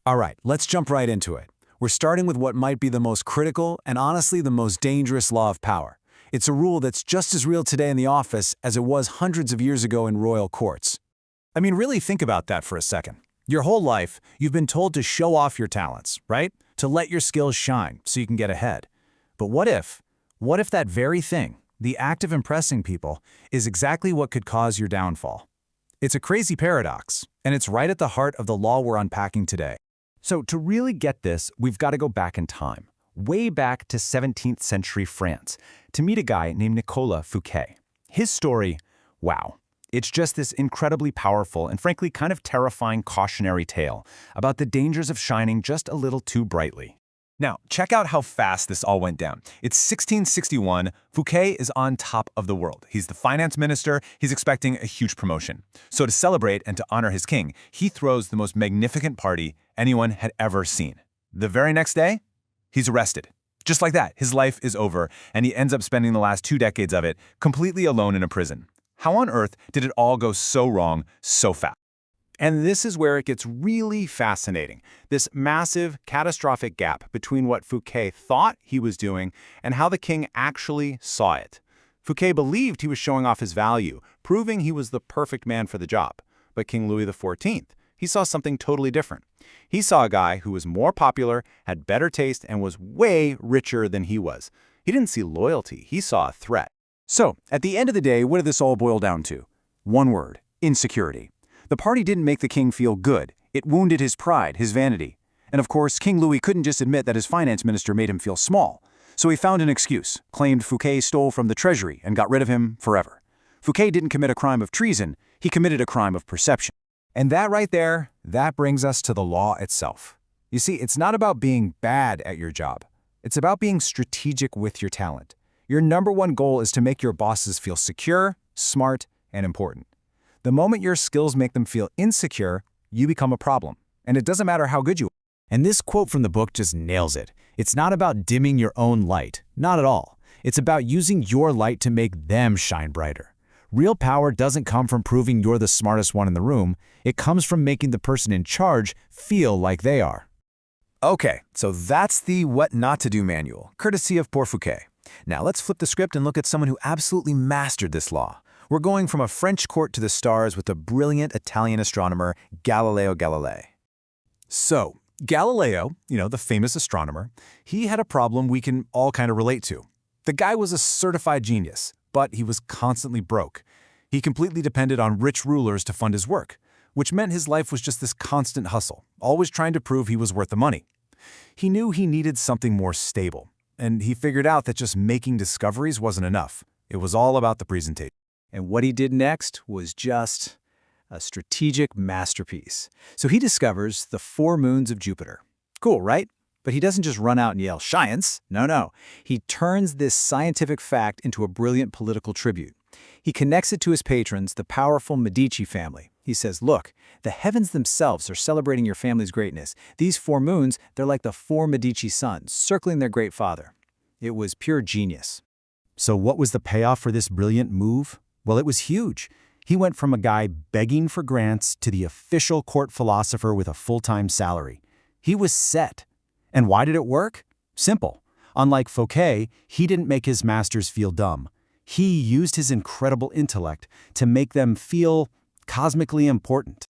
All right, let's jump right into it. We're starting with what might be the most critical and honestly the most dangerous law of power. It's a rule that's just as real today in the office as it was hundreds of years ago in royal courts. I mean, really think about that for a second. Your whole life, you've been told to show off your talents, right? To let your skills shine so you can get ahead. But what if that very thing, the act of impressing people, is exactly what could cause your downfall? It's a crazy paradox, and it's right at the heart of the law we're unpacking today. So to really get this, we've got to go back in time, way back to 17th century France, to meet a guy named Nicolas Fouquet. His story, wow. It's just this incredibly powerful and frankly kind of terrifying cautionary tale about the dangers of shining just a little too brightly. Now, check out how fast this all went down. It's 1661, Fouquet is on top of the world. He's the finance minister, he's expecting a huge promotion. So to celebrate and to honor his king, he throws the most magnificent party anyone had ever seen. The very next day, he's arrested. Just like that, his life is over, and he ends up spending the last 2 decades of it completely alone in a prison. How on earth did it all go so wrong so fast? And this is where it gets really fascinating, this massive, catastrophic gap between what Fouquet thought he was doing and how the king actually saw it. Fouquet believed he was showing off his value, proving he was the perfect man for the job. But King Louis XIV, he saw something totally different. He saw a guy who was more popular, had better taste, and was way richer than he was. He didn't see loyalty, he saw a threat. So, at the end of the day, what did this all boil down to? One word: insecurity. The party didn't make the king feel good. It wounded his pride, his vanity. And of course, King Louis couldn't just admit that his finance minister made him feel small. So he found an excuse, claimed Fouquet stole from the treasury, and got rid of him forever. Fouquet didn't commit a crime of treason, he committed a crime of perception. And that right there, that brings us to the law itself. You see, it's not about being bad at your job. It's about being strategic with your talent. Your number one goal is to make your bosses feel secure, smart, and important. The moment your skills make them feel insecure, you become a problem. And it doesn't matter how good you are. And this quote from the book just nails it. It's not about dimming your own light. Not at all. It's about using your light to make them shine brighter. Real power doesn't come from proving you're the smartest one in the room. It comes from making the person in charge feel like they are. Okay, so that's the what not to do manual, courtesy of poor Fouquet. Now let's flip the script and look at someone who absolutely mastered this law. We're going from a French court to the stars with the brilliant Italian astronomer Galileo Galilei. So, Galileo, the famous astronomer, he had a problem we can all kind of relate to. The guy was a certified genius, but he was constantly broke. He completely depended on rich rulers to fund his work, which meant his life was just this constant hustle, always trying to prove he was worth the money. He knew he needed something more stable, and he figured out that just making discoveries wasn't enough. It was all about the presentation. And what he did next was just a strategic masterpiece. So he discovers the 4 moons of Jupiter. Cool, right? But he doesn't just run out and yell, "Science!" No. He turns this scientific fact into a brilliant political tribute. He connects it to his patrons, the powerful Medici family. He says, look, the heavens themselves are celebrating your family's greatness. These 4 moons, they're like the 4 Medici sons, circling their great father. It was pure genius. So what was the payoff for this brilliant move? Well, it was huge. He went from a guy begging for grants to the official court philosopher with a full-time salary. He was set. And why did it work? Simple. Unlike Fouquet, he didn't make his masters feel dumb. He used his incredible intellect to make them feel cosmically important.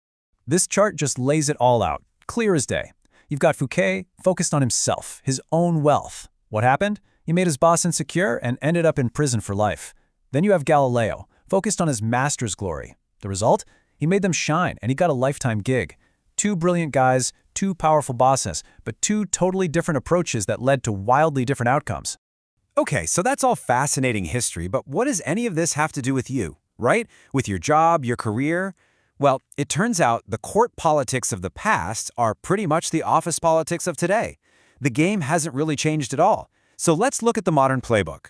This chart just lays it all out, clear as day. You've got Fouquet focused on himself, his own wealth. What happened? He made his boss insecure and ended up in prison for life. Then you have Galileo, focused on his master's glory. The result? He made them shine, and he got a lifetime gig. 2 brilliant guys, 2 powerful bosses, but 2 totally different approaches that led to wildly different outcomes. Okay, so that's all fascinating history, but what does any of this have to do with you, right? With your job, your career? Well, it turns out the court politics of the past are pretty much the office politics of today. The game hasn't really changed at all. So let's look at the modern playbook.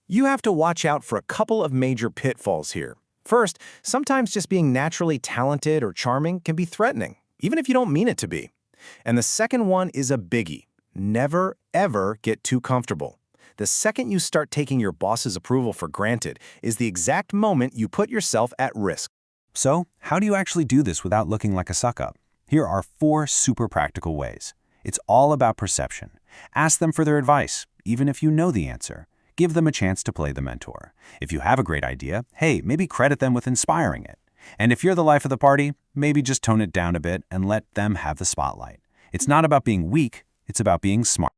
You have to watch out for a couple of major pitfalls here. First, sometimes just being naturally talented or charming can be threatening, even if you don't mean it to be. And the second one is a biggie. Never, ever get too comfortable. The second you start taking your boss's approval for granted is the exact moment you put yourself at risk. So, how do you actually do this without looking like a suck-up? Here are 4 super practical ways. It's all about perception. Ask them for their advice, even if you know the answer. Give them a chance to play the mentor. If you have a great idea, hey, maybe credit them with inspiring it. And if you're the life of the party, maybe just tone it down a bit and let them have the spotlight. It's not about being weak, it's about being smart.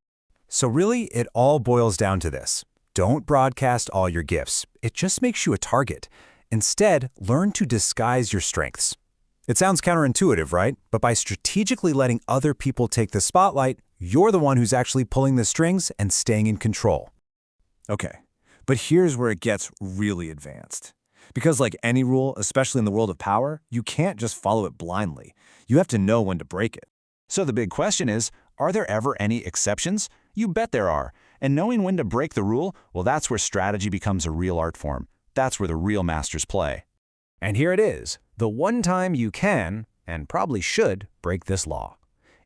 So really, it all boils down to this. Don't broadcast all your gifts. It just makes you a target. Instead, learn to disguise your strengths. It sounds counterintuitive, right? But by strategically letting other people take the spotlight, you're the one who's actually pulling the strings and staying in control. Okay, but here's where it gets really advanced. Because like any rule, especially in the world of power, you can't just follow it blindly. You have to know when to break it. So the big question is, are there ever any exceptions? You bet there are. And knowing when to break the rule, well, that's where strategy becomes a real art form. That's where the real masters play. And here it is, the one time you can, and probably should, break this law.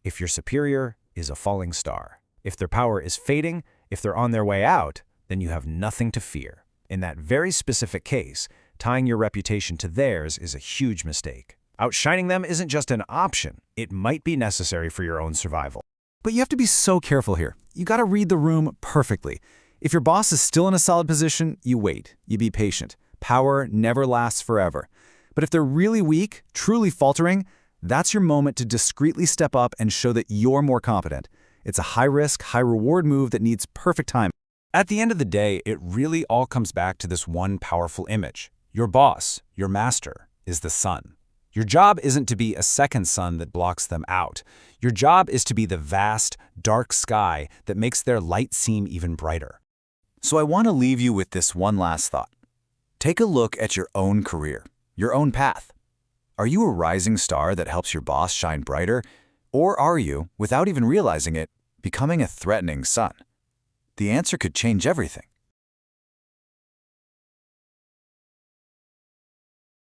If your superior is a falling star, if their power is fading, if they're on their way out, then you have nothing to fear. In that very specific case, tying your reputation to theirs is a huge mistake. Outshining them isn't just an option, it might be necessary for your own survival. But you have to be so careful here. You got to read the room perfectly. If your boss is still in a solid position, you wait. You be patient. Power never lasts forever. But if they're really weak, truly faltering, that's your moment to discreetly step up and show that you're more competent. It's a high-risk, high-reward move that needs perfect timing. At the end of the day, it really all comes back to this one powerful image. Your boss, your master, is the sun. Your job isn't to be a second sun that blocks them out. Your job is to be the vast, dark sky that makes their light seem even brighter. So I want to leave you with this one last thought. Take a look at your own career, your own path. Are you a rising star that helps your boss shine brighter? Or are you, without even realizing it, becoming a threatening sun? The answer could change everything.